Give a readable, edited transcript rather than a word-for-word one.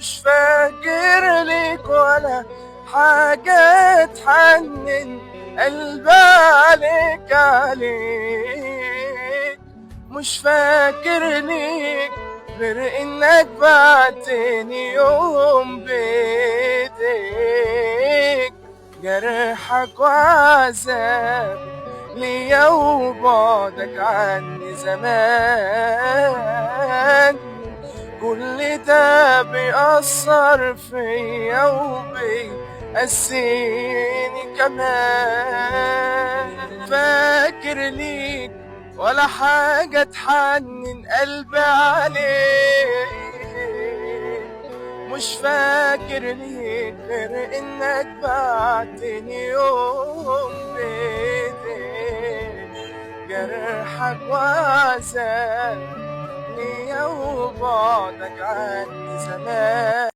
مش فاكر ليك ولا حاجة تحنن قلبي عليك عليك. مش فاكر ليك غير انك بعتني يوم بايديك. جرحك وعذاب ليا وبعدك عني زمان، كل ده بيأثر فيا وبيأسيني كمان. فاكر ليك ولا حاجة تحنن قلبي عليك. مش فاكر ليك غير انك بعتني يوم بايديك. جرحك وعذاب ليا وبعدك عني زمان.